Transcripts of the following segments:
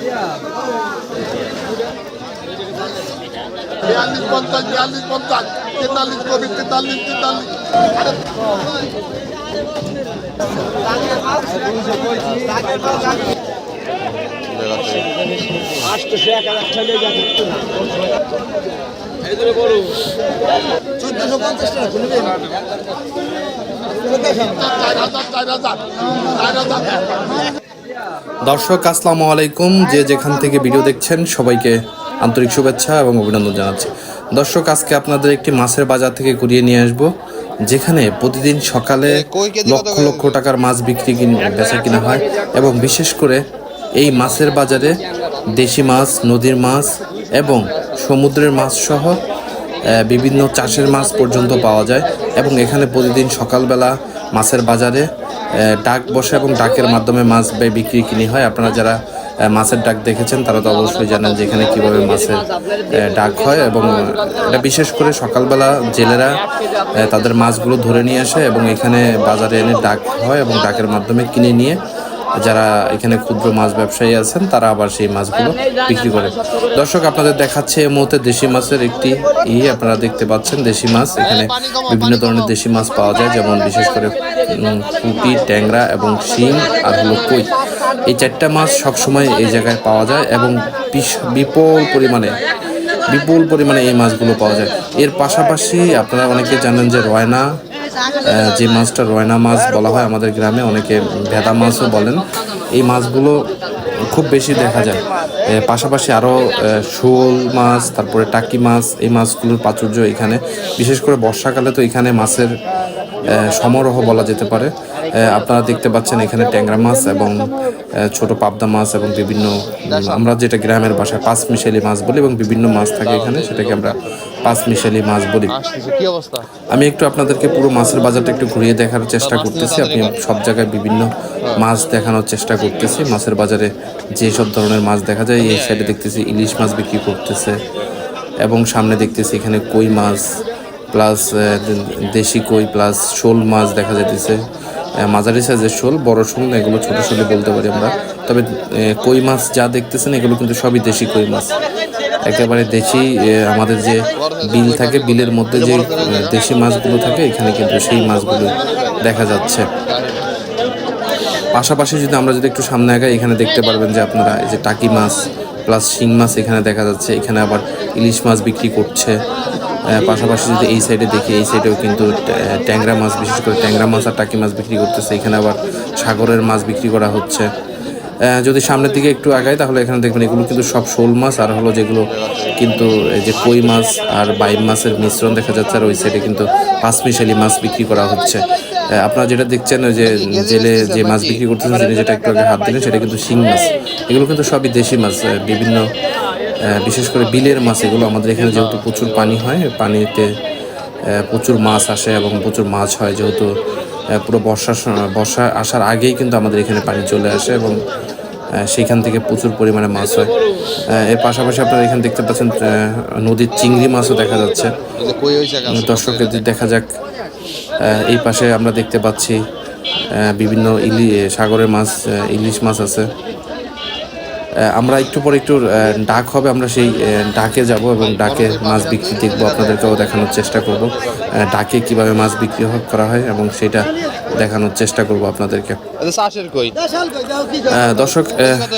42, 50, 42, 50, 43 কবি, 43, 43। দর্শক আসসালামু আলাইকুম, যে যেখান থেকে ভিডিও দেখছেন সবাইকে আন্তরিক শুভেচ্ছা এবং অভিনন্দন জানাচ্ছি। দর্শক, আজকে আপনাদের একটি মাছের বাজার থেকে ঘুরিয়ে নিয়ে আসব, যেখানে প্রতিদিন সকালে লক্ষ লক্ষ টাকার মাছ বেচা কিনা হয় এবং বিশেষ করে এই মাছের বাজারে দেশি মাছ, নদীর মাছ এবং সমুদ্রের মাছ সহ বিভিন্ন চাষের মাছ পর্যন্ত পাওয়া যায়। এবং এখানে প্রতিদিন সকালবেলা মাছের বাজারে ডাক বসে এবং ডাকের মাধ্যমে মাছ বিক্রি কিনি হয়। আপনারা যারা মাছের ডাক দেখেছেন তারা তো অবশ্যই জানেন যে এখানে কীভাবে মাছের ডাক হয়, এবং এটা বিশেষ করে সকালবেলা জেলেরা তাদের মাছগুলো ধরে নিয়ে আসে এবং এখানে বাজারে এনে ডাক হয় এবং ডাকের মাধ্যমে কিনে নিয়ে যারা এখানে ক্ষুদ্র মাছ ব্যবসায়ী আছেন তারা আবার সেই মাছগুলো বিক্রি করে। দর্শক, আপনাদের দেখাচ্ছে এই মুহূর্তে দেশি মাছের একটি আপনারা দেখতে পাচ্ছেন দেশি মাছ। এখানে বিভিন্ন ধরনের দেশি মাছ পাওয়া যায়, যেমন বিশেষ করে পুঁটি, ট্যাংরা এবং শিং আর হলো কই। এই চারটা মাছ সবসময় এই জায়গায় পাওয়া যায় এবং বিপুল পরিমাণে এই মাছগুলো পাওয়া যায়। এর পাশাপাশি আপনারা অনেকে জানেন যে রয়না, যে মাছটা রয়না মাছ বলা হয় আমাদের গ্রামে, অনেকে ভেদা মাছও বলেন, এই মাছগুলো খুব বেশি দেখা যায়। পাশাপাশি আরও শোল মাছ, তারপরে টাকি মাছ, এই মাছগুলোর প্রাচুর্য এখানে। বিশেষ করে বর্ষাকালে তো এখানে মাছের সমারোহ বলা যেতে পারে। আপনারা দেখতে পাচ্ছেন এখানে ট্যাংরা মাছ এবং ছোট পাবদা মাছ এবং বিভিন্ন, আমরা যেটা গ্রামের ভাষায় পাঁচমিশালি মাছ বলি, এবং বিভিন্ন মাছ থাকে এখানে, সেটাকে আমরা পাঁচমিশালি মাছ বলি। আমি একটু আপনাদেরকে পুরো মাছের বাজারটা একটু ঘুরিয়ে দেখার চেষ্টা করতেছি। আপনি সব জায়গায় বিভিন্ন মাছ দেখানোর চেষ্টা করতেছি। মাছের বাজারে যে সব ধরনের মাছ দেখা যায়, এই সাইডে দেখতেছি ইলিশ মাছ বিক্রি করতেছে এবং সামনে দেখতেছি এখানে কই মাছ প্লাস দেশি কই প্লাস শোল মাছ দেখা যাইতেছে। মাঝারি সাইজের শোল, বড় শোল না, এগুলো ছোটো শোলই বলতে পারি আমরা। তবে কই মাছ যা দেখতেছেন এগুলো কিন্তু সবই দেশি কই মাছ, একেবারে দেশি। আমাদের যে বিল থাকে, বিলের মধ্যে যে দেশি মাছগুলো থাকে এখানে কিন্তু সেই মাছগুলো দেখা যাচ্ছে। পাশাপাশি আমরা যদি একটু সামনে আগাই, এখানে দেখতে পারবেন যে আপনারা এই যে টাকি মাছ প্লাস শিং মাছ এখানে দেখা যাচ্ছে। এখানে আবার ইলিশ মাছ বিক্রি করছে। পাশাপাশি যদি এই সাইডে দেখি, এই সাইডেও কিন্তু ট্যাংরা মাছ, বিশেষ করে ট্যাংরা মাছ আর টাকি মাছ বিক্রি করতেছে। এখানে আবার সাগরের মাছ বিক্রি করা হচ্ছে। যদি সামনের দিকে একটু আগাই তাহলে এখানে দেখবেন এগুলো কিন্তু সব শোল মাছ, আর হলো যেগুলো কিন্তু এই যে কই মাছ আর বাইম মাছের মিশ্রণ দেখা যাচ্ছে। আর ওই সাইডে কিন্তু পাঁচমিশালি মাছ বিক্রি করা হচ্ছে। আপনারা যেটা দেখছেন ওই যে জেলে যে মাছ বিক্রি করতেছেন, যিনি যেটা একটু আগে হাত দিলেন, সেটা কিন্তু শিং মাছ। এগুলো কিন্তু সবই দেশি মাছ, বিভিন্ন বিশেষ করে বিলের মাছ এগুলো। আমাদের এখানে যেহেতু প্রচুর পানি হয়, পানিতে প্রচুর মাছ আসে এবং প্রচুর মাছ হয়, যেহেতু পুরো বর্ষা আসার আগেই কিন্তু আমাদের এখানে পানি চলে আসে এবং সেইখান থেকে প্রচুর পরিমাণে মাছ হয়। এর পাশাপাশি আপনারা এখানে দেখতে পাচ্ছেন নদীর চিংড়ি মাছও দেখা যাচ্ছে। দর্শকদের দেখা যাক, এই পাশে আমরা দেখতে পাচ্ছি বিভিন্ন সাগরের মাছ, ইলিশ মাছ আছে। আমরা একটু পরে একটু ডাক হবে, আমরা সেই ডাকে যাব এবং ডাকে মাছ বিক্রি দেখবো, আপনাদেরকেও দেখানোর চেষ্টা করব ডাকে কিভাবে মাছ বিক্রি করা হয় এবং সেটা দেখানোর চেষ্টা করব আপনাদেরকে। দর্শক,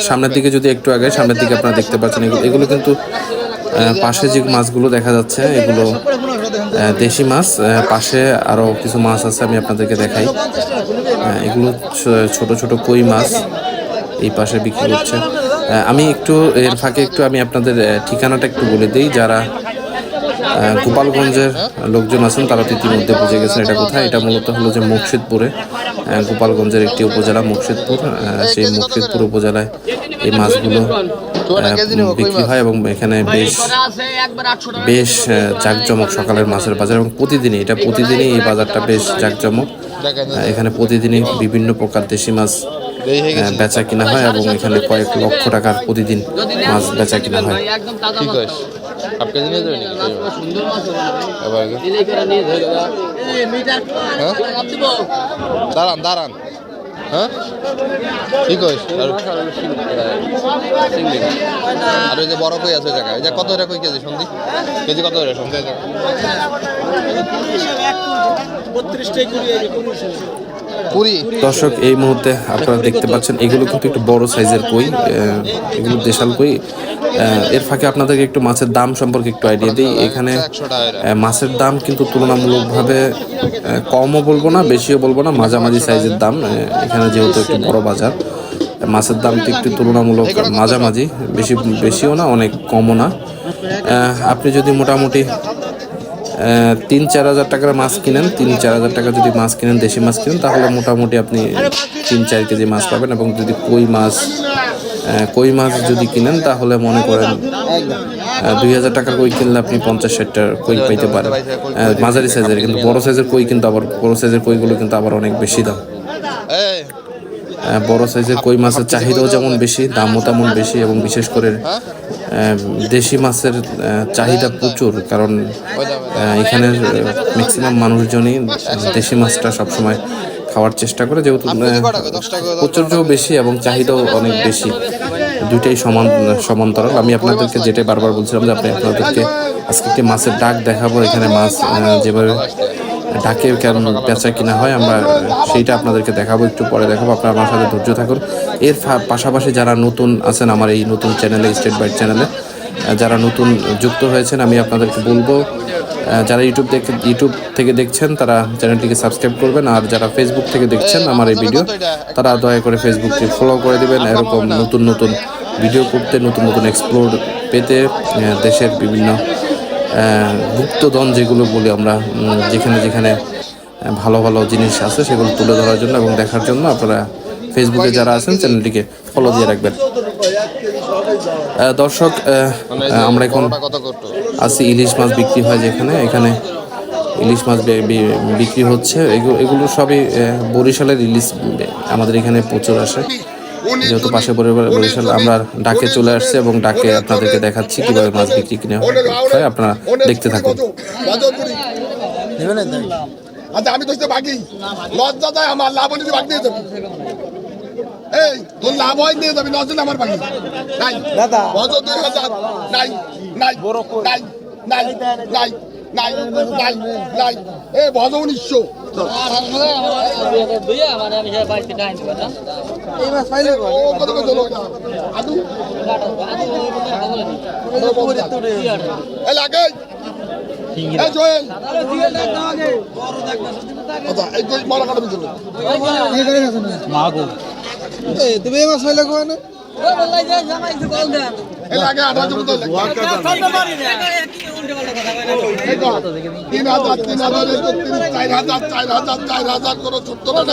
সামনের দিকে যদি একটু আগে, সামনের দিকে আপনারা দেখতে পাচ্ছেন এগুলো কিন্তু পাশে যে মাছগুলো দেখা যাচ্ছে এগুলো দেশি মাছ। পাশে আরও কিছু মাছ আছে, আমি আপনাদেরকে দেখাই। এগুলো ছোট ছোট কই মাছ এই পাশে বিক্রি করছে। আমি একটু এর ফাঁকে আমি আপনাদের ঠিকানাটা একটু বলে দিই। যারা গোপালগঞ্জের লোকজন আছেন তারা তো ইতিমধ্যে বুঝে গেছেন এটা কোথায়। এটা মূলত হলো যে মুর্শিদপুরে, গোপালগঞ্জের একটি উপজেলা মুর্শিদপুর। সেই মুর্শিদপুর উপজেলায় এই মাছগুলো বিক্রি হয় এবং এখানে বেশ জাঁকজমক সকালের মাছের বাজার, এবং প্রতিদিনই এই বাজারটা বেশ জাঁকজমক। এখানে প্রতিদিনই বিভিন্ন প্রকার দেশি মাছ বেচা কিনা হয় এবং এখানে কয়েক লক্ষ টাকার প্রতিদিন মাছ বেচা কিনা হয়। দাঁড়ান, হ্যাঁ ঠিক আছে। আর ওই যে বড় কই আছে জায়গায় যে কত টাকা কই কেজি সন্ধি কেজি কত টাকা সন্ধি দর্শক এই মুহূর্তে আপনারা দেখতে পাচ্ছেন এগুলো কিন্তু একটু বড় সাইজের কই, এগুলো দেশাল কই। এর ফাঁকে আপনাদেরকে একটু মাছের দাম সম্পর্কে একটু আইডিয়া দিই। এখানে মাছের দাম কিন্তু তুলনামূলকভাবে কমও বলবো না, বেশিও বলবো না, মাঝামাঝি সাইজের দাম। এখানে যেহেতু একটু বড় বাজার, মাছের দামটি একটু তুলনামূলক মাঝামাঝি, বেশিও না অনেক কমও না। আপনি যদি মোটামুটি 3-4 হাজার টাকার মাছ কিনেন, 3-4 হাজার টাকা যদি মাছ কিনেন, দেশি মাছ কিনেন, তাহলে মোটামুটি আপনি 3-4 কেজি মাছ পাবেন। এবং যদি কই মাছ যদি কিনেন তাহলে মনে করেন 2,000 টাকার কই কিনলে আপনি 50-60 টাকার কই পাইতে পারেন মাঝারি সাইজের। কিন্তু বড় সাইজের কই কিন্তু আবার বড় সাইজের কইগুলো কিন্তু আবার অনেক বেশি দাম। বড় সাইজের কই মাছের চাহিদাও যেমন বেশি, দামও তেমন বেশি। এবং বিশেষ করে দেশি মাছের চাহিদা প্রচুর, কারণ এখানের ম্যাক্সিমাম মানুষজনই দেশি মাছটা সবসময় খাওয়ার চেষ্টা করে, যেহেতু প্রচুরও বেশি এবং চাহিদাও অনেক বেশি। দুইটাই সমান্তরাল। আমি আপনাদেরকে যেটাই বারবার বলছিলাম যে আপনাদেরকে আজকে একটি মাছের ডাক দেখাবো। এখানে মাছ যেভাবে ডাকে কেমন বেচা কিনা হয় আমরা সেইটা আপনাদেরকে দেখাবো, একটু পরে দেখাবো। আপনারা আমার সাথে ধৈর্য থাকুন। এর পাশাপাশি যারা নতুন আছেন আমার এই নতুন চ্যানেলে, স্টেট বাইট চ্যানেলে যারা নতুন যুক্ত হয়েছেন, আমি আপনাদেরকে বলবো যারা ইউটিউব থেকে দেখছেন তারা চ্যানেলটিকে সাবস্ক্রাইব করবেন। আর যারা ফেসবুক থেকে দেখছেন আমার এই ভিডিও, তারা দয়া করে ফেসবুকটি ফলো করে দিবেন। এরকম নতুন নতুন ভিডিও করতে, নতুন নতুন এক্সপ্লোর পেতে, দেশের বিভিন্ন গুপ্তধন যেগুলো বলি আমরা, যেখানে যেখানে ভালো ভালো জিনিস আছে সেগুলো তুলে ধরার জন্য এবং দেখার জন্য আপনারা ফেসবুকে যারা আছেন চ্যানেলটিকে ফলো দিয়ে রাখবেন। দর্শক আমরা এখন আছি ইলিশ মাছ বিক্রি হয় যেখানে, এখানে ইলিশ মাছ বিক্রি হচ্ছে। এগুলো সবই বরিশালের ইলিশ, আমাদের এখানে প্রচুর আসে যেহেতু পাশে বরিশাল। আমরা ডাকে চলে আসছি এবং ডাকে আপনাদেরকে দেখাচ্ছি কিভাবে মাছ বিক্রি কিনে হয়, আপনারা দেখতে থাকুন। আচ্ছা আমি তো বাকি লজ্জা যায় আমার, লাভ হলে বাকি দিয়ে যাবো। এই তোর লাভ হয় নিয়ে যাবি, লজ্জা আমার বাকি নাই দাদা। 2,000 নাই নাই নাই নাই নাই নাই নাই নাই এ ভজ 1900 লাগে তুমি মাছ হইলে না আগে 18 4,000 করে 14,000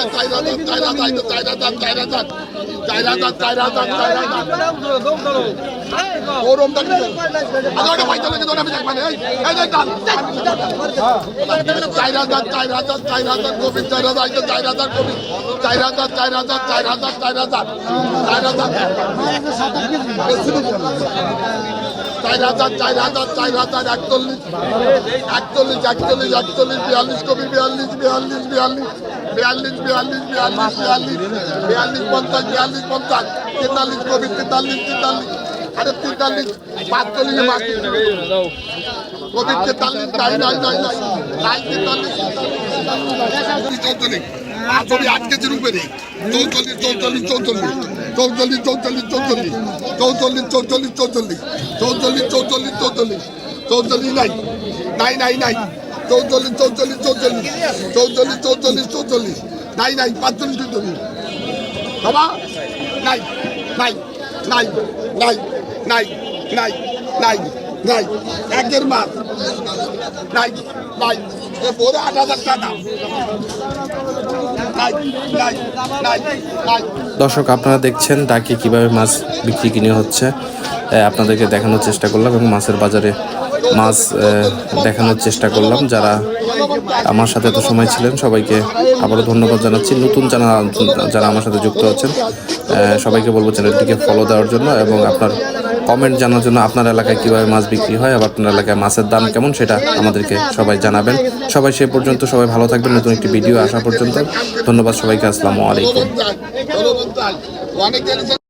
কবি 42 50 43 কবি 43 আরে 43 45 কবি 43 ছবি 8 কেজির উপরে 44 নাই নাই নাই 44 নাই নাই 45 বাবা নাই নাই নাই নাই নাই নাই নাই নাই একের মাছ নাই নাই এ বড় 8,000 টাকা নাই নাই নাই নাই। দর্শক আপনারা দেখছেন ডাকে কিভাবে মাছ বিক্রি কিনে হচ্ছে, আপনাদেরকে দেখানোর চেষ্টা করলাম এবং মাছের বাজারে মাছ দেখানোর চেষ্টা করলাম। যারা আমার সাথে এত সময় ছিলেন সবাইকে আবারও ধন্যবাদ জানাচ্ছি। নতুন যারা আমার সাথে যুক্ত হচ্ছেন সবাইকে বলবো চ্যানেলটিকে ফলো দেওয়ার জন্য এবং আপনার কমেন্ট জানার জন্য আপনার এলাকায় কীভাবে মাছ বিক্রি হয়, আবার আপনার এলাকায় মাছের দাম কেমন সেটা আমাদেরকে সবাই জানাবেন। সবাই সে পর্যন্ত সবাই ভালো থাকবেন। নতুন একটি ভিডিও আসা পর্যন্ত ধন্যবাদ সবাইকে। আসসালামু আলাইকুম। অনেক